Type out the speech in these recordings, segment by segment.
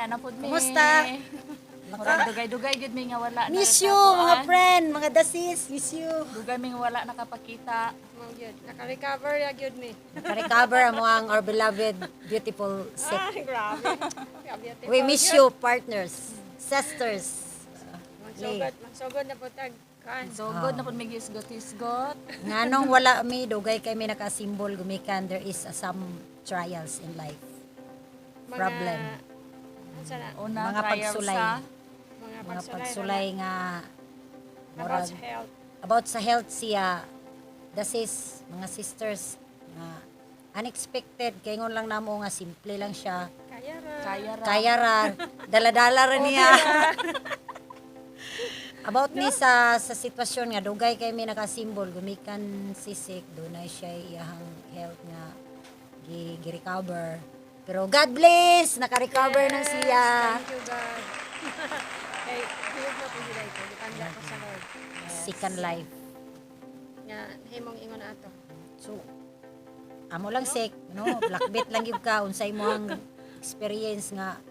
na pud mi. Kumusta? Murag dugay-dugay gud mi nga wala Miss you, nakakakuan. mga friend, mga dasis. Miss you. Dugay mi nga wala nakapakita. Mao gyud. Naka-recover ya gyud mi. Naka-recover mo ang our beloved, beautiful sick. Grabe. Grabe. We miss you, partners, sisters. Magsugod na po tag kan. So good na pud mi gisgot-hisgot. Nganong wala mi, dugay kay may nakasimbol, gumikan, there is some trials in life. Problem. Unsa na? Una Mga trial pagsulay. sa Mga pagsulay nga, about murag, sa health. about sa health siya, dasis, mga sisters, nga unexpected, kay ngon lang namo nga simple lang siya. Kaya ra. kaya ra. Kaya ra, dala-dala ra niya. About ni sa sitwasyon nga dugay kay may nakasimbol gumikan sisik dunay siya iyang health nga gi-recover. Pero God bless, naka-recover na siya. Thank you God. Kay hiyog na po sila ito. Depende ako sa Lord. Second life. Nga himong ingon ato. So amo lang sick, no? Blackbit lang gyud ka unsay mo ang experience nga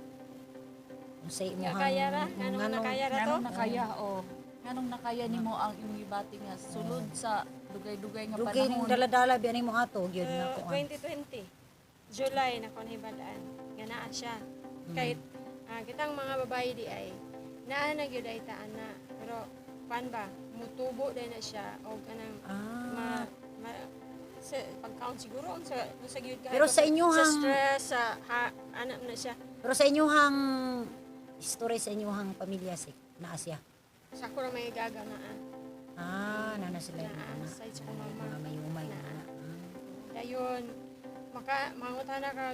unsay mo Nga ang kaya ra. Nganong nakaya ra to? Nganong nakaya o. Nganong nakaya nimo ang imong gibati nga sulod sa dugay-dugay nga dugay ning panahon. dala-dala biya nimo ato gyud na ko. 2020. July na kon hibalaan. Nga naa siya. Kahit kitang mga babae di ay naa na gyud ay taan na. Pero pan ba mutubo din na siya og kanang sa pag-count siguro sa gyud ka. Pero sa inyo sa hang- stress sa anak na siya. Pero sa inyuhang story sa inyuhang pamilya sik naa siya. Sa ko ra may gaga na. Nana sila yung Naa, anak. sides ko mama. Mga mayumay na Naa. anak. Dayon mangutana ka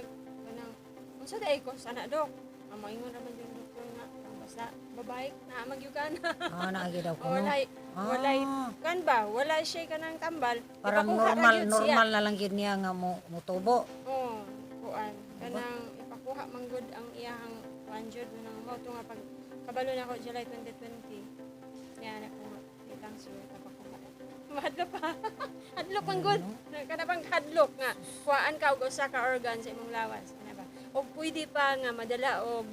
kanang unsa day ko sana dok. Maingon ra man yung doktor nga basta babae na magyugan. Naagi daw ko. Walay kan ba wala siya kanang tambal. Parang Ipakuha ra gyud siya. normal na lang yun niya nga mutubo. Oo, kuan. Kanang ipakuha man gud ang iyang 100 nang mao to nga pag kabalo na ako July 2020. Yan ako itang siya tapakuha. Mahadlok pa. Hadlok man gud. Kana bang hadlok nga kuhaan ka og usa ka organ sa imong lawas, ana ba? Og pwede pa nga madala og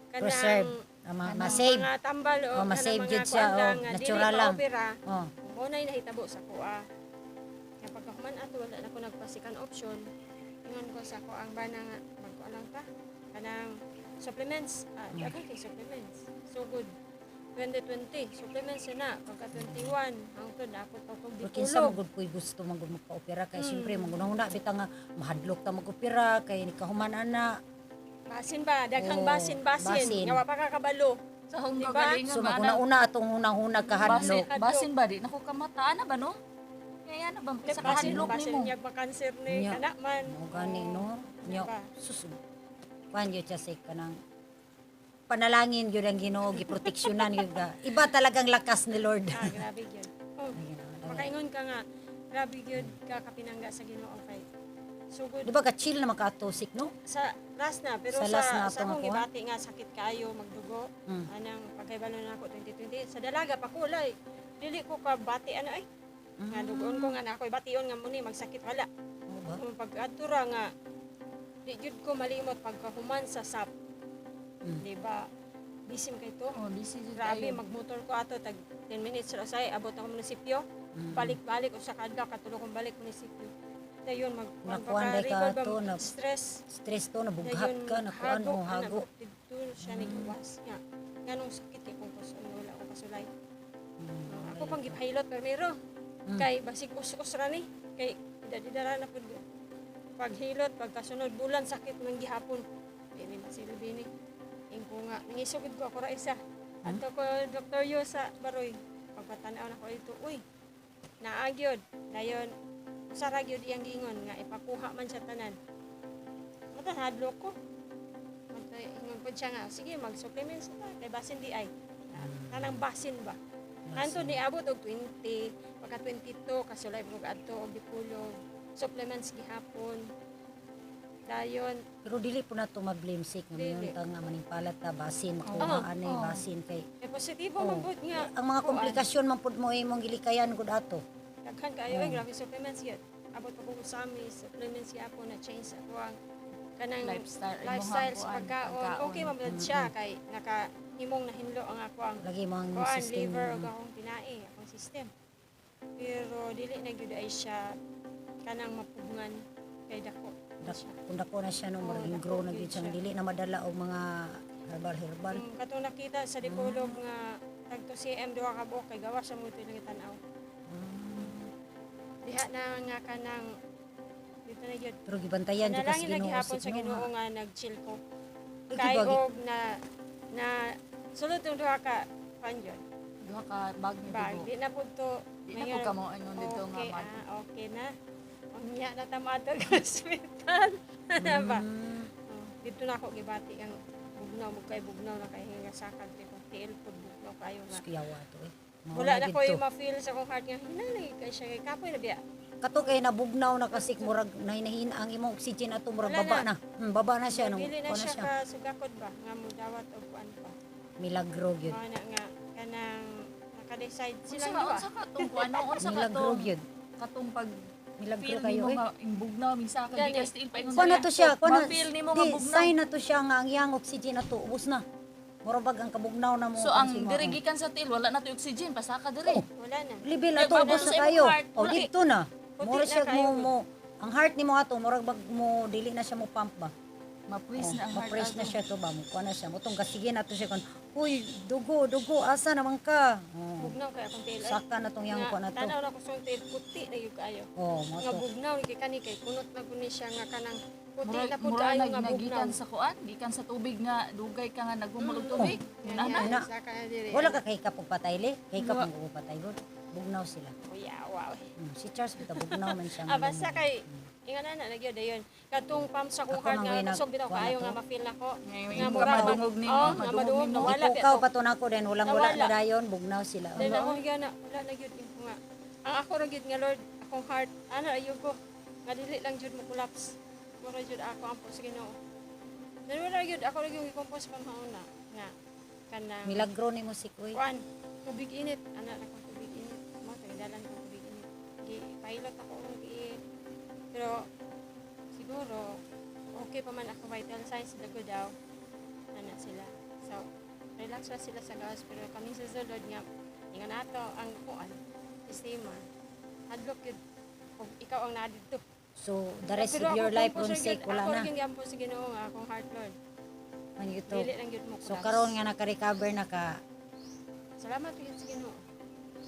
Preserve. Ma-save. mga tambal o ma-save kanang gyud mga siya, kuan lang o, nga natural dili lang. pa opera. Oh. Mo na nahitabo sa kuha. Nga pagkahuman ato wala na ko nagpasikan option. Ingon ko sa ko ang bana nga magkualang ta kanang supplements. Dapat kay supplements. So good. 2020 supplements na pagka 21 ang to dapat pa tong Pero kinsa ditulog. magud puy gusto magud magpa-opera kay siyempre maguna-una bitaw nga mahadlok ta mag-opera kay ni kahuman ana. Basin ba daghang Oo, basin. basin. Nga wa pa ka kabalo. Sa hong Diba? kagalingan So ba, maguna-una atong hunang-hunag basin, kahadlok. basin ba di nako kamata ana ba no? Kaya na ba sa kahadlok Basin nimo? niya ba cancer ni Nya. anak man. Mo gani no. Nya Diba? sus. Kuan gyud siya sik kanang panalangin gyud ang Ginoo giproteksyonan gyud ka. Iba talagang lakas ni Lord. Grabe gyud. Oh, makaingon ka nga grabe gyud ka kapinangga sa Ginoo kay sugod Di ba ka chill na makatusik no? sa last na pero Sa sa last na sa atong akong ako, gibati nga sakit kayo magdugo anang pagkaibalo na ako 2020 sa dalaga pa kulay dili ko ka bati ano ay nga dugon ko nga na ako bation nga muni magsakit wala Oo ba? pag adtura nga di jud ko malimot pagkahuman sa SAP di ba bisim kay to Oh, busy jud grabe kayo. magmotor ko ato tag 10 minutes ra say abot ako munisipyo balik-balik o sa kadlaw katulog kong balik munisipyo dayon Nakuan day ka magpaka-recover to, ba na- stress Stress to nabughat ka nakuan mo hago. dito siya nagawas nga nganong sakit kay kung wala ko kasulay ako pang gipahilot pero kay basig us-us ra ni kay didara na pud paghilot pagkasunod bulan sakit man gihapon dili masilbi ni ingko nga nangisugod ko ako ra isa adto ko Dr. Yo sa Baroy pagpatanaw na ko ito uy naagyod dayon usara gyud iyang giingon nga ipakuha man sa tanan mata hadlok ko mata ingon ko siya nga sige mag-supplements ta kay basin di ay tanang basin ba Anto ni abot og 20 pagka 22 kasulay mo adto og dipulog supplements gihapon dayon Pero dili po na to mag-blame sick nga Dili. mayon ta nga manimpalat ta basin makuha anay basin kay positibo man gud nga ang mga komplikasyon man pud mo imong gilikayan gud ato. daghan kayo ay grabe supplements yet abot pa ko sa supplements gihapon na change ako ang kanang Lifestyle, lifestyle imuhang sa kuan, pagkaon. pagkaon. Okay man siya kay nakahimong nahinlo ang ako ang Lagi mo ang kuan system. liver ug akong pinai akong system. Pero dili na gyud ay siya kanang mapugngan kay dako. Kung dako na siya no, Oo, maging dako grow na gyud gid siya. siya. Dili na madala og mga herbal. Katong nakita sa dipolog nga tagto CM duha ka buok kay gawas sa mo ito lang tan-aw. Diha na nga kanang dito na gyud. Pero gibantayan jud kasi Nalangin lagi Ginoo hapon si sa Ginoo nga nag-chill ko. Ay, Kay gibagi. og na sulod yung duha ka panjod. Duha ka bag ni Bag dugo. di na pud to. Di na po kamo ingon dito nga okay, mag okay na. Unya na tamato ka hospital. Ano ba? Mm. Oh, dito na ako gibati ang bugnaw na kay hinga sakad ko tiil pud bugnaw kayo nga. Kuyawa to eh. Wala na gid ko to. yung ma-feel sa akong heart nga hinanay kay siya kay kapoy na biya. Kato kay nabugnaw na kasi murag nahinahina ang imong oxygen ato murag Wala baba na. Baba na siya no. Dili na Kuha siya ka sugakod ba nga mo dawat og kuan pa. Milagro gyud. Mao na nga kanang naka-decide unsa sila ka duha. unsa ka tong kuan unsa ka Milagro tong gyud. katong pag Milagro feel kayo nimo eh. nga imbugnaw minsa ka Gani. di ka still pa ingon Kuha na to siya, kuha na. ma-feel nimo nga Di, bugnaw. sign na to siya nga ang iyang oxygen ato ubos na. Murag bag ang kabugnaw na mo. So ang pansin mo diri ako. gikan sa til wala na to oxygen pasaka diri. Wala na. Level Eh, ato bago ubos sa na imong kayo. heart, O wala eh. dito na. Puti Mura na siya kayo. mo ang heart nimo ato murag bag mo dili na siya mo pump ba. Ma-press na ang heart Ma-press na ato. siya to ba mo kuha na siya. Mutong gasigin nato siya kon. Uy, dugo, asa naman ka? Oh. Bugnaw kay akong tail. Saka na tong yang kuha na to. Tanaw na ko sa tail puti na gyud kayo. Oh, mo Nga to. bugnaw kay kani kay kunot na guni siya nga kanang puti Mura na pud mura kayo nga bugnaw. nagikan sa kuan, gikan sa tubig nga dugay ka nga naghumulog tubig. Nana. Ana. Sa ka diri. Wala ka kay kapog patay le. Kay kapog ko patay gud. Bugnaw sila. Kuya, wow. Si Charles bitaw bugnaw man siya. Basta kay ingon na nagyod dayon. Katong pump sa kong Ako heart nang nga winag- kusog bitaw kuha na kaayo to. nga ma-feel nako. Ngayon, Nga yung mura madungog nimo, Oh, nga madungog madungog nimo. na wala Ikaw bitaw. pa to nako din walang wala na dayon bugnaw sila. Dahil ako nga wala na gyud ko nga. Ang ako ra gyud nga Lord, akong heart, ano ayo ko. Nga dili lang gyud mo collapse. Mura gyud ako ampo sa Ginoo. Dahil wala gyud ako ra gyud i-compose pamauna nga kanang Milagro ni mo si Kuy. kuan tubig init, ana ra ko tubig init. Mo dalan ko tubig init. Gi pilot ako pero siguro okay pa man ako vital signs dago daw ana sila. So relax ra sila sa gawas pero kami sa sulod nga ingon nato ang kuan sistema hadlok gyud og ikaw ang naa dito. So the rest Pero of your ako life kung from puso sick gyud, wala ako na. rin gyud sa Ginoo nga akong heart Lord. Man ito. Dili lang gyud mo So collapse. karon nga naka-recover na ka. Salamat gyud sa Ginoo.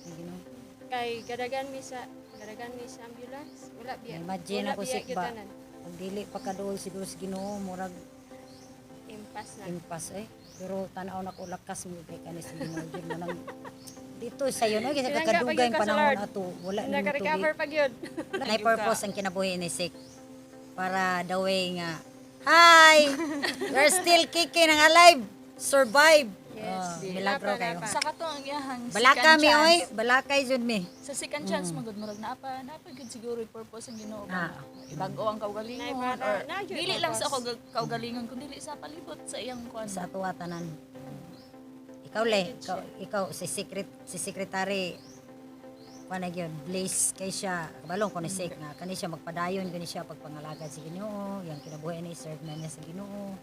Ginoo. Kay gadagan mi sa ambulance wala biya. Imagine wala ako biya sick gyud ba. tanan. Pag dili pa kaduol si Dos Ginoo murag Impas na. impas eh. Pero tanaw na ko lakas mo kay kanis Ginoo gyud mo nang dito sayo no kasi Pinangga kakadugay pa gyud ka sa panahon Lord. ato wala na Naka-recover pa gyud. Nay purpose ang kinabuhi ni Sik para the way nga hi you're still kicking and alive survive. Yes. Milagro Napa, kayo. napa. Sa kato ang iyahang Balaka second mi chance. oy, balakay jud mi. Sa second chance magud murag napa gud siguro yung purpose ang Ginoo. Ah. Bag-o ang kaugalingon Nay, para- or na yun, dili lang sa purpose. kaugalingon kundi dili sa palibot sa iyang kuan. Sa atuwa tanan. Ikaw le, ikaw si secretary pana gyud bliss kay siya balong ko ni Sik nga kani siya magpadayon gani siya pagpangalagad sa Ginoo, yang kinabuhi ni serve na niya sa Ginoo.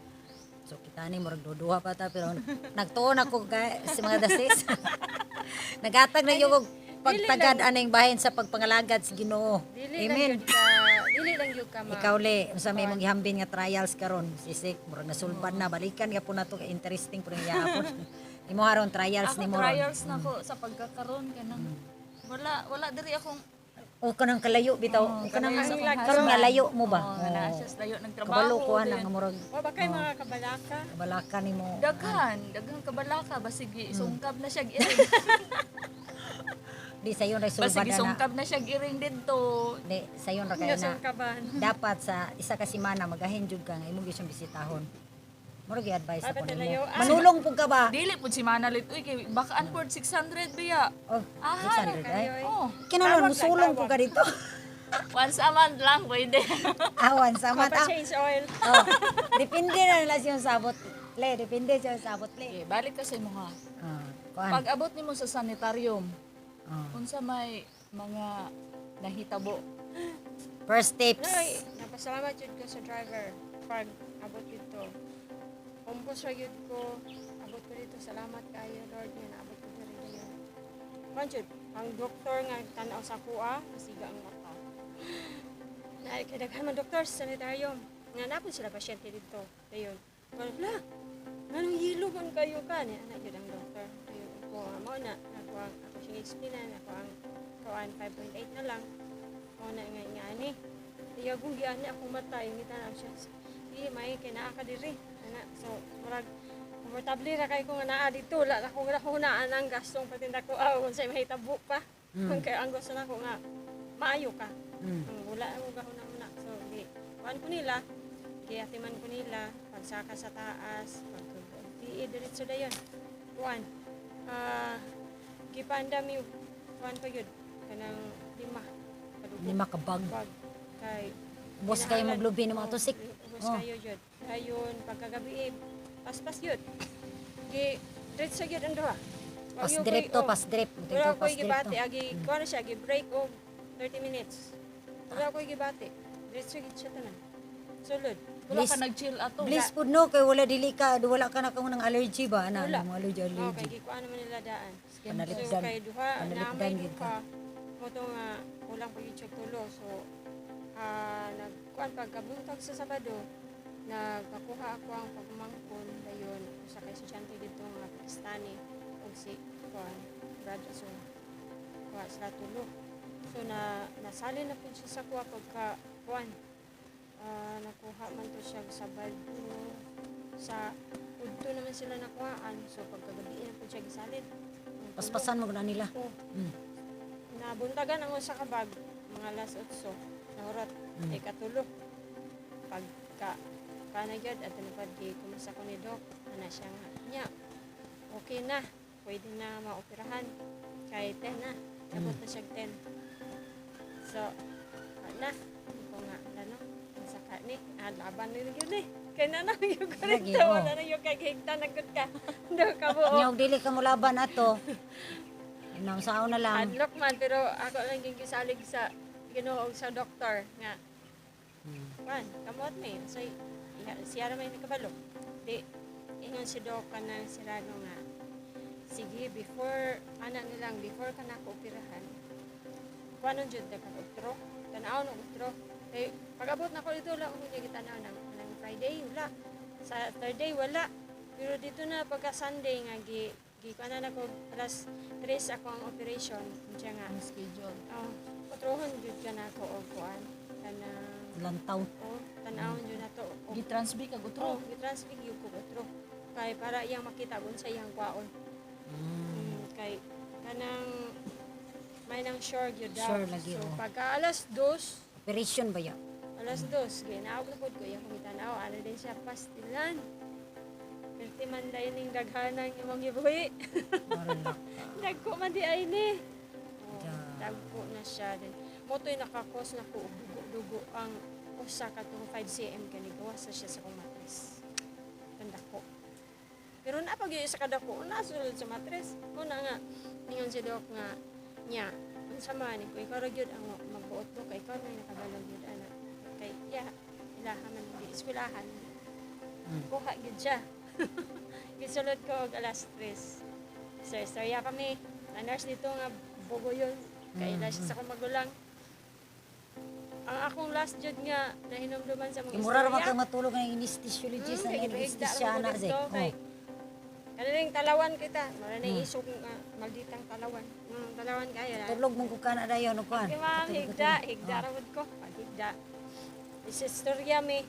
So kita ni murag duduha pa ta pero nagtuon ako sa mga dasis. Nagatag na yung pagtagad aning bahin sa pagpangalagad sa Ginoo. Amen. Dili lang gyud ka ma. Ikaw le, unsa may mong gihambin nga trials karon? Sisik, murag nasulbad na balikan nga po nato kay interesting po niya hapon. Imo haron trials Ako ni mo. ron. trials na ko sa pagkakaroon kanang wala diri akong O kanang kalayo bitaw, o kanang kalayo sa akong karon nga husband. layo mo ba? Kana siya layo nagtrabaho. Kabalo ko ana din. nga murag Wa ba kay mga kabalaka? balaka nimo. Daghang kabalaka basig sungkab na siya giring. Di sayon ra sulbad Basig na. sungkab na siya giring didto. Di sayon ra Nga kay sa na. kaban. Dapat sa isa ka semana magahin jud ka nga imo gyud siyang bisitahon. Murag i-advise ako Dapat nimo. nilayuan. Manulong pug ka ba? Dili pud si Manalit uy kay bakaan pud 600 biya. Oh, Ah, 600 ay. Oh, Kinalon mo sulong pug ka dito. once a month lang pwede. Awan sa mata. Change oil. Oh, depende na nila siyang sabot. Le, depende siya sabot le. Okay, balik ka sa imo ha. Kuan. Pag abot nimo sa sanitarium, Ah. unsa may mga nahitabo? First tips. Nay, napasalamat jud ko sa driver. pag abot dito. Kumpos ra gyud ko, abot ko dito. Salamat kayo Lord nga naabot ko diri dayon. Kanjud, ang doktor nga tan-aw sa kuha, masiga ang mata. Na kay daghan man doktor sa sanitarium. Nga napon sila pasyente dito. Dayon. Wala. Anong hilo man kayo ka ni ana gyud ang doktor. Dayon ko mo na ako ang ako siyang explainan ako ang kawan 5.8 na lang. Mo na nga ani. Iya kung giani akong mata yung tanaw siya. Di may kinaa ka diri. Ana so murag komportable ra kay ko nga naa dito la ako hunaan ang gastong patinda ko unsay mahitabo pa. Kay ang gusto nako nga maayo ka. Wala ako gahuna na. So di kuan ko nila. Kiyatiman ko nila pagsaka sa taas, pagkuti diretso dayon. Kuan. Gipandami kuan pa gyud kanang 5 ka bag. bag kay Ubos kayo maglubi ng mga tusik. Ubos kayo jud. Dayon pagkagabi paspas jud. Gi diretso gyud ang duha. Pas drip to, pas drip. Wala ko Pas drip gibati to. agi kuan siya gi break og 30 minutes. Wala ko gibati. Diretso gyud siya tanan. Sulod. Wala Bliss- ka nag-chill ato. Bliss food no, kay wala dili ka, wala ka na ng allergy ba? Ana, Wala. mo allergy, Oh, kay allergy. gikuan naman nila daan. So Panalipdan. kay duha na Panalipdan may gid duha. Mo to nga kulang pa gyud siya tulo. So nagkuan pagkabuntag sa Sabado, nagpakuha ako ang pagmangkon dayon sa kay estudyante dito nga Pakistani og si kuan brother so kuha sila tulo. So nasali na pud siya sa kuha pagka kuan nakuha man to siya sa Sabado sa udto naman sila nakuhaan. So pagkagabi na pud siya gisalid. Ang tulo. Paspasan mo na nila. Oo. Mm. Nabuntagan ang usa ka bag mga alas 8 nahurat ay katulo pagka kanagyad at nupad di kumasa ko ni Doc ana siya nga nya okay na pwede na maoperahan kay 10 na abot na siya 10 so na ko nga ano sa kani laban ni gyud eh kay na yung Lagi, korento oh. wala na yung kagigtan nagkut ka do ka buo Nyog dili ka mo laban ato. Inang sao na lang. adlock man pero ako lang yung gisalig sa Ginoo sa doktor nga man kamot may so siya ra may nakabalo di ingon si doc kana si Rano nga sige before ana nilang before ka na ko operahan kuanon jud ka utro tanaw no utro kay pag-abot na ko dito wala ko gyud tanaw nang Friday wala sa Thursday wala pero dito na pagka Sunday nga gi kuanan ako alas 3 ako ang operation unsa nga Ang schedule. patrohon jud ka na ako og kuan kana Lantaw. tanawon jud na to Gi-transbi kag utro. gitransfig yung ko otro kay para iyang makita kung sa iyang kwaon kay kanang may nang sure gyud daw Sure lagi, so oh. pagka alas 2 Operation ba ya? alas 2 ginaawag na pod ko iyang kumitanaw ano din siya pastilan perti man dayon ning daghanang imong gibuhi Marala. dagko man di ay ni Ja. dagko na siya din motoy nakakos na ko og dugo ang usa ka tong 5 cm kani gawas na siya sa kong matris ko pero napag yung isa kadako nasulod sa matris mo na nga ningon si doc nga nya unsa man ko ikaw ra gyud ang magbuot ko kay ikaw may nakabalog gyud ana kay ilaha man di eskwelahan kuha gyud siya gisulod ko og alas 3 sir storya kami na nurse dito nga bugoyon kay ila siya sa akong magulang ang akong last jud nga nahinumduman sa mga Imura ra man kang matulog ng anesthesiologist ang anesthesia na zek. Oh. Kanilang talawan kita. Mara na isog nga malditang talawan. Talawan kaya na. Tulog mong kukana dayon no kan. Di ma'am, higda rawod ko. Higda. Isistorya mi.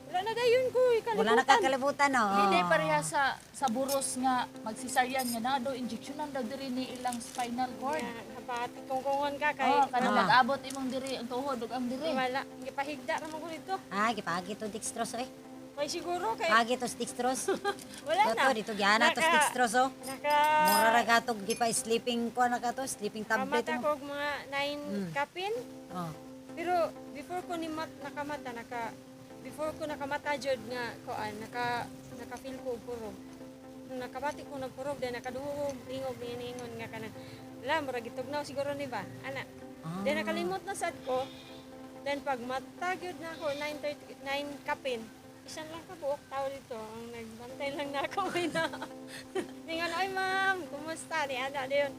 Wala na dayon ko, ikalimutan. Wala na kakalibutan no. Hindi pareha sa buros nga magsisaryan nga na do injeksyonan daw diri ni ilang spinal cord. Kapati kung kungon ka kay. Oh, kana mag-abot imong diri ang tuhod ug ang diri. Wala. Gipahigda ra mo ko dito. Ah, gipagi to dextrose eh. May siguro kay. Pagi to dextrose. Wala na. Dito gyana to dextrose oh. Naka. Mura ra gatog di pa sleeping ko na ka to, sleeping tablet Kamata mo. ko og mga 9 kapin. Oh. Pero before ko ni nakamata before ko nakamata jud nga kuan naka-feel ko og kurog. Nung nakabati ko nagkurog then nakaduhog tingog ningon nga kanang la mura gitugnaw siguro ni ba ana. Then nakalimot na sad ko. Then pag mata gyud na ako 9 kapin isan lang ka buok tao dito. Ang nagbantay lang na ako na. Ningan, ay ma'am, kumusta? Ni ana diyon.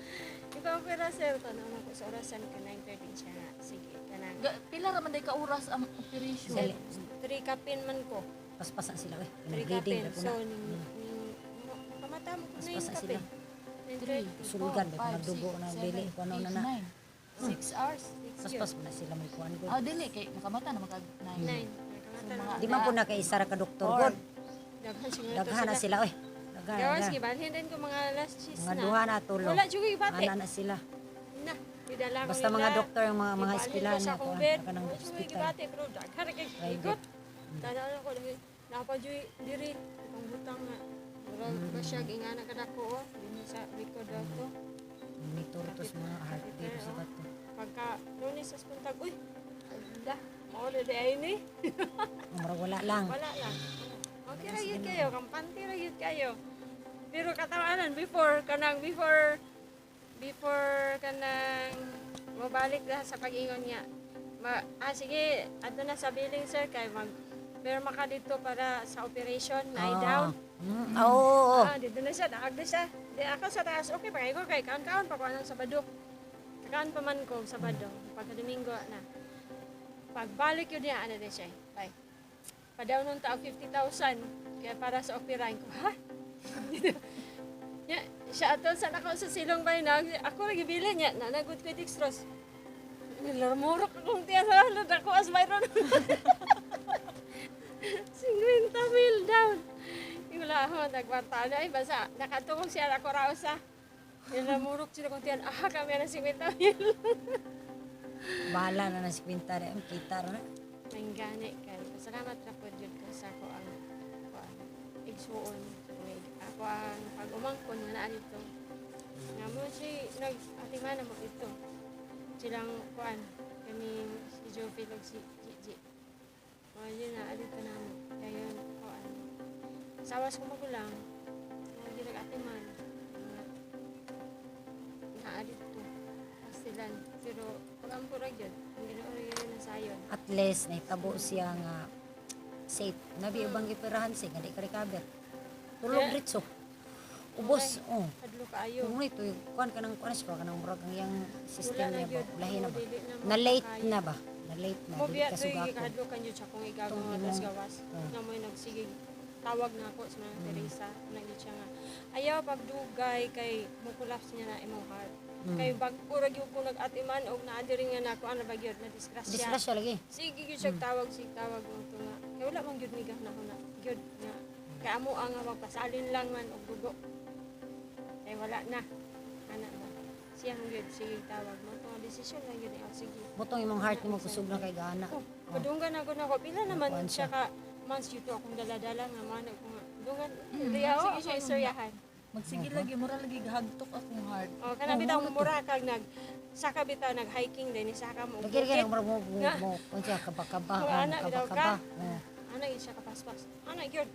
Ikaw pera sir, tanong ako sa orasan ka 9:30 siya nga. Sige, kanang. Pila ra man day ka oras ang operation? Sel- 3 kapin man ko. Paspasan sila eh. 3 Bleeding kapin. na So, na. kamata mo ko 9 Paspasan kapin. sila. 9:30. Sulugan ba kung nagdugo na dili kung ano na na. 6 hours. Paspas mo na sila may kuan gud. Ah, dili kay makamata na magag 9. 9. So, mga- Di man po na kay isa ra ka doktor Or- gud. Daghan siguro to Daghan na sila oy. Daghan. Gawas, na. gibalhin din ko mga last cheese Mga na. duha na tulo. Wala juga ibate. Ana na sila. Na, idala ko Basta nila. mga doktor ang mga Ibalhin eskwelahan ko sa na ko COVID. kanang Wala juga hospital. ibate, pero daghan ra kay igot. Tanalo ko dahil napajoy diri itong butang nga. Murag ba siya ingana kada ko oh. Dinhi sa record ako. Monitor mga heartbeat sa bato. Pagka lunes sa puntag, uy. Ala, maulo di ay ni. Murag wala lang. Wala lang. Okay ra yun kayo, kampante ra yun kayo. Pero katawanan before kanang mabalik na sa pag-ingon niya. Sige, ato na sa billing sir kay pero maka dito para sa operation, lie down. Oo. Dito na siya, daag na siya. Di ako sa taas, okay pa ko kay kaon-kaon pa ko anong Sabado. Kaon pa man ko Sabado, pagka Domingo na. Pagbalik yun niya, ano na siya, bye. Padaw nung tao 50,000 kaya para sa operahin ko, ha? Ya, siya atol sa nakaw sa silong bay na ako lagi bilin niya na nagud ko dextrose. Nilarmurok akong tiyan sa ako as mayroon. 50,000 down. Yung wala ako, nagwarta na ay basa. Nakatungong siya ako raw sa. Nilarmurok sila kong tiyan. Kami na 50,000. Bahala na ng kwinta rin. Kita rin. Nanggani kay. Salamat na po dyan ko sa ako ang igsuon. Ako ang pag-umangkon nga na dito. Nga mo si nag-atiman mo ito. Silang kuan kani si Jovi ug si Gigi. O yun na dito na mo. Kaya kuan. Sawas ko magulang. Nga nag-atiman. Nga dito. Pastilan. Pero pag-ampurag yun. Ang ginoon yun na sayon. At least, naitabo siya nga safe. Nabi ubang gipirahan siya, nga di ka recover. Tulog Yeah. ritso. Ubos. Oh. Hadlo kaayo. Kung ito, kuan ka ng kuan siya, ka ng murag ang iyang system Wala na niya ba? yun. Lahi na ba? Dili na Na late makakaya. na ba? Na late na. Mo Dili biya ka to sugako. ikahadlo kanyo siya kung igagaw Itong nga imong- tas gawas. Oh. Na mo nagsige tawag na ako sa mga Teresa na gid siya nga. Ayaw pagdugay kay mo collapse niya na imong heart. Kay bag urag yung ko nag-atiman og naa diri nga nako ano ba gyud na disgrasya. Disgrasya lagi. Sige gyud siya tawag mo to nga. Kay wala man gyud migah na na gyud nga. Kay amo ang nga magpasalin lang man og dugo. Kay wala na. Ana ba. Siya ang gyud sige tawag mo to nga desisyon lang gyud ang sige. Butong imong heart mo kusog na kay gana. Oh, padunggan ako na ako. Pila naman Nakuan siya siya. ka months dito akong dala-dala nga man ako nga. Dungan, Mm, riya sige sige siya siya, istoryahan. Magsige lagi mura lagi gahagtok akong heart. Oh, kana bitaw mo mura kag saka bitaw nag hiking din saka mo. Lagi ka ng murag mo Nga. mo kun siya kabakaba. Oh, anak, bitaw ka. kabakaba. Oh. Ana gyud siya kapaspas. Ana gyud.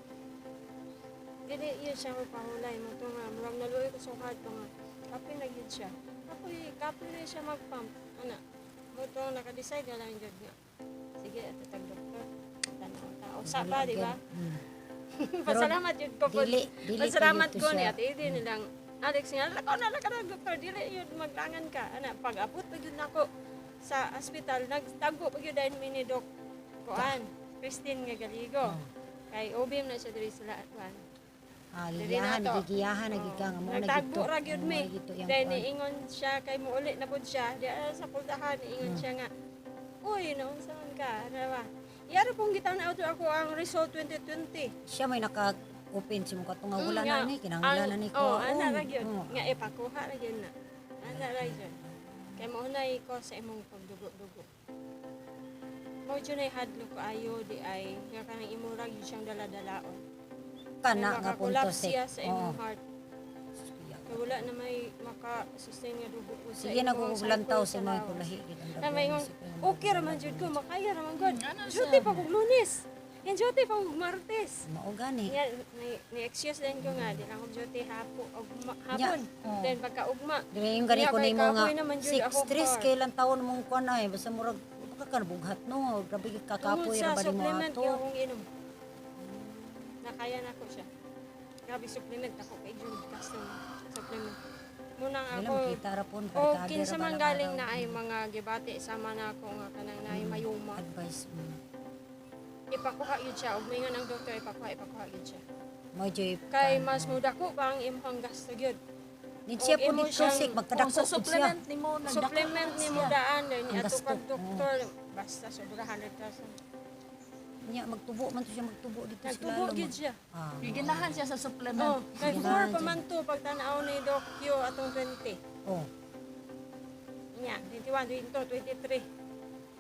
Dili yun siya mo pahulay mo to nga murag naluoy ko sa heart to nga. Kapoy na gyud siya. Kapoy na siya mag-pump. Ana. Mo to naka-decide na lang gyud nga. Sige, ato tag doktor. Tanaw tao. Sa ba, di ba? Pasalamat yun ko po. Dili Pasalamat kayo to ko siya. niya. Hindi nilang Alex nga, lakaw na lang doktor. Dili yun maglangan ka. Ana, pag-abot pa yun ako sa hospital, nagtago pa yun dahil mini Doc Kuan, Christine nga Galigo. Kay obim na siya diri sa Laatuan. Dili na Giyahan, to. gigiyahan, nagigang mo na Nagtagbo gito. ra gyud mi. Yang Dahil kuan. niingon siya kay muuli na pud siya. Di sa puldahan niingon siya nga. Uy, naunsa man ka? Ano ba? Iyara pong gitaw na auto ako ang result 2020. Siya may naka-open si mo katong nga wala Nga, na ni kinahanglan na ni ko. Oh, ana ra gyud. Oo. Nga ipakuha ra gyud na. Ana ra gyud. Kay maunay ko sa imong pagdugo-dugo. Mao jud ay hadlo ko ayo di ay nga kanang imurag gyud siyang dala-dalaon. Kana nga punto makakolapse siya sek. sa imong heart. Kay wala na may maka-sustain nga dugo ko sa Sige na imong ko lantaw cycle sa mga lawas. kulahi gid ang Na may dagan ngon, sa kanya. okay raman jud ko, makaya raman gud. Ano Duty siya? pa kog Lunes. Yan duty pa kog Martes. Mao gani. Yan, ni-excuse din ko nga, di lang kog duty hapon. Oh. Then pagka-ugma. Dili yung gani ko Kaya kay nimo nga kapoy naman jud ako 6 car. kay lang taon mong kuan ay basta murag baka ka bughat no. Grabe Tungod kakapoy sa ra ba di mo supplement ato. kaya akong inom. nakaya na ko siya. Grabe supplement ako kay Jud custom supplement. Munang Dili ako makita ra pon o kinsa man galing na ay mga gibati sama na ako nga kanang naay mayuma. advice. Ipakuha yun siya ug mingon ang doktor ipakuha yun siya. Mo joy. Kay mas muda ko pa ang imong gasto gyud. Din siya og po imo ni siyang- Kusik Kung magkadako sa pud siya. supplement ni mo, nagdako Supplement na ni siya. mo daan ni Ang ato gasto, kag doktor basta sobra 100,000. Nya magtubo man to siya magtubo dito sa Nagtubo lalo. gyud siya. Ah. Giginahan siya sa Oh, supplement. kay Sige 4 na, pa man to pagtanaw ni Doc Q atong 20. Oh. Nya, 21, 22, 23.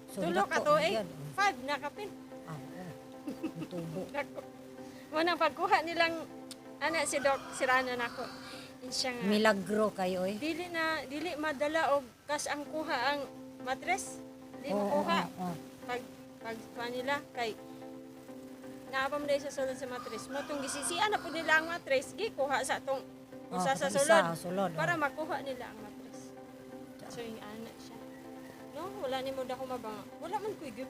So Tulo ka dako to eh. gyud. 5 na kapin. Ah. Oh. Tubo. Dako. Munang pagkuha nilang ana si Doc sirana nako. Siya nga. Milagro kayo eh. Dili madala og kas ang kuha ang matres. Di mo Oo, kuha. oo, oo. Pag kuha nila kay naapam dahil sa sulod sa matres. Mo tong gisisian na po nila ang matres, gikuha sa tong usa sa isa, sulod sulod. para makuha nila ang matres. So yung ana siya. No, wala ni mo da ko mabanga. Wala man ko gyud.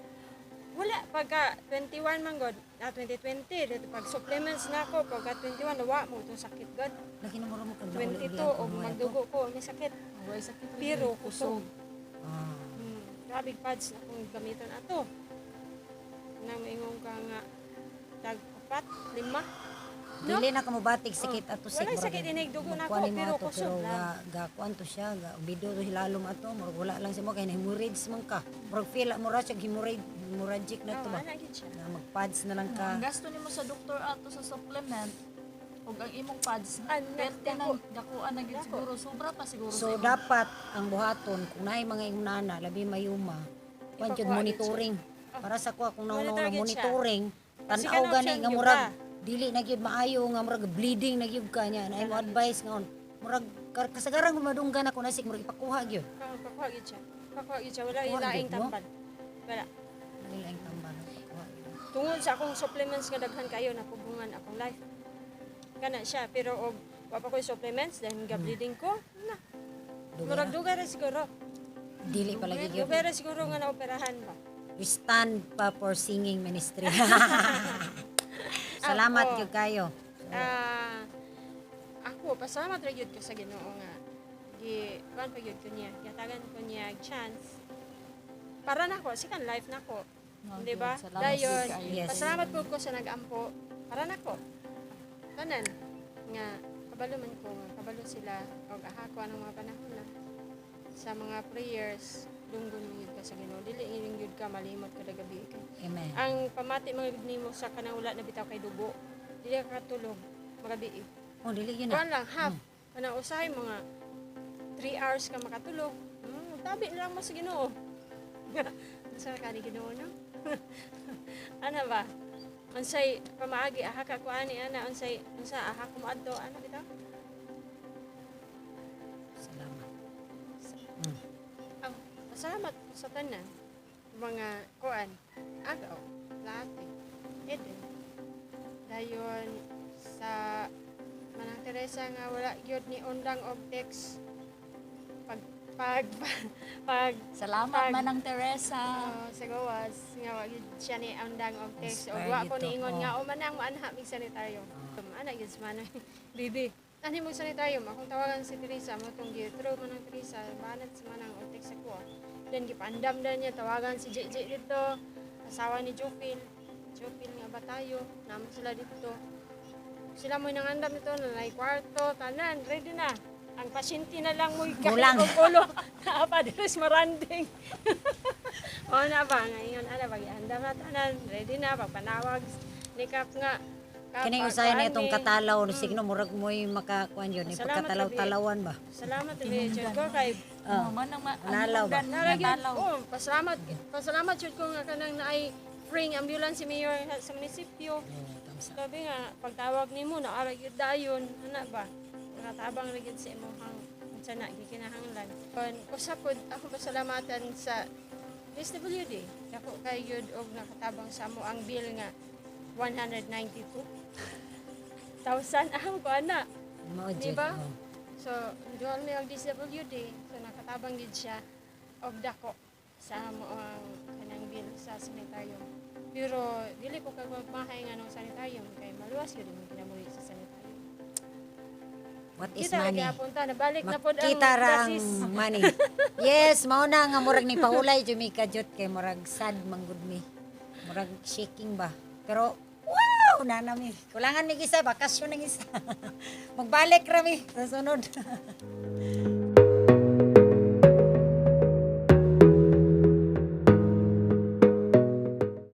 Wala pagka 21 man god, 2020 dito pag supplements na ako pagka 21 nawa mo itong sakit god. Lagi na mo kag 22 og magdugo ko may sakit. Huwag sakit rin. Pero kusog. Ah. Grabe pads na kung gamitan ato. Nang ingong ka nga tag 4, 5. No? Dili na kamo batig sakit ato sik. Wala sakit inig dugo na ako pero kusog Pero lang. ga kuan to siya, ga bido to hilalom ato, murag wala lang siya mo kay na hemorrhage man ka. Murag feel mo ra siya hemorrhagic na to Oo, ba. ana gid siya. Na magpads na lang ka. Ang gasto nimo sa doktor ato sa supplement ug ang imong pads An- perte dako. nang dakuan na gid siguro sobra pa siguro So sa imong dapat ang buhaton kung naay mga ingnana labi mayuma, kuan jud Ipakuha monitoring. Para sa kuha kung Monitor naunaw na gyud siya. monitoring, Kasi tan-aw kanang gani option nga gyud murag ka. dili na gyud maayo nga murag bleeding na gyud ka nya. Na imo advice ngaon, murag kasagaran kung madunggan ako nasik murag ipakuha gyud. Pakuha gid siya. Pakuha gid siya wala Kuha ilaing gid mo? tambal. Wala. Dili lang tambal. Pakuha gyud. Tungod sa akong supplements nga daghan kayo napubungan akong life. Kana siya pero og wa pa ko supplements then ga bleeding ko. Na. Murag dugay ra siguro. Dili palagi gyud. Dugay ra siguro nga naoperahan ba. We stand pa for singing ministry. Salamat Ako. gyud kayo. Ako pasalamat ra gyud ko sa Ginoo nga kuan pa gyud ko niya. Yatagan ko niya chance. Para nako sikan life nako. No, Di ba? salamat Dayon, po kayo. Yes. pasalamat po ko sa nag-ampo. Para nako. Tanan nga kabalo man ko nga kabalo sila og aha ko anong mga panahon na sa mga prayers dunggon gyud ka sa Ginoo. Dili ining gyud ka malimot kada gabi kay. Amen. Ang pamati mga nimo sa kanang wala na bitaw kay dugo. Dili ka katulog magabi. Oh, dili gyud Kuan na. lang half. Kanang usahay mga 3 hours ka makatulog. Tabi lang mo sa Ginoo. Sa ka ni Ginoo no? Ana ba? Unsay pamaagi aha ka kuani ana unsay unsa aha ko moadto ana bitaw? Salamat. Ang pasalamat ko sa tanan mga kuan agaw lahat Eden. Dayon sa Manang Teresa nga wala gyud ni undang og text pag Salamat Pag- Manang Teresa. sa gawas nga wa gyud siya ni undang og text og Inspire wa ko gito, niingon oh. nga o manang maanha mig sanitaryo. Ana gyud man bibi. Ani mo sanitaryo akong tawagan si Teresa mo tong gitro manang Teresa banat sa manang og text ako. Then gipandam dan niya tawagan si JJ dito asawa ni Jupil nga batayo namo sila dito. Sila mo nangandam nito na nay kwarto tanan ready na. Ang pasyente na lang mo Kulang. ulo. Apa diris maranding. O na ba ngayon ana pag-andam na tanan ready na pagpanawag ni Kap nga. Kap, Kini usahay na itong kuan ni- katalaw, signo murag mo'y makakuan yun, Salamat, pagkatalaw-talawan ba? Salamat tabi jud ko kay Oh. Manang Nalaw ba? Nalagyan. Nalaw. Oh, pasalamat jud ko nga kanang naay free ambulance si mayor sa munisipyo. Sabi nga pagtawag nimo na ara gyud dayon ana ba? Nakatabang ra gyud sa imong unsa na gikinahanglan. Kon usap pod ako pasalamatan sa SWD. Dako kay gyud og nakatabang sa mo ang bill nga 192,000 ang ko ana. Mao Di jud, ba? oh. So, dual mi ang DSWD, so nakatabang gid siya og dako sa mo ang kanang bill sa sanitaryo. Pero dili po kag magmahay nga ng sanitarium kay maluwas gyud mo kinabuhi sa sanitarium. What is Kita lagi money? apunta nabalik na pod ang Makita rang basis. money. Yes, mao na nga murag ni paulay jud mi kajot kay murag sad manggod mi. Murag shaking ba. Pero wow, nanami. Kulangan mi gisa bakasyon ng isa. Magbalik ra mi sa sunod.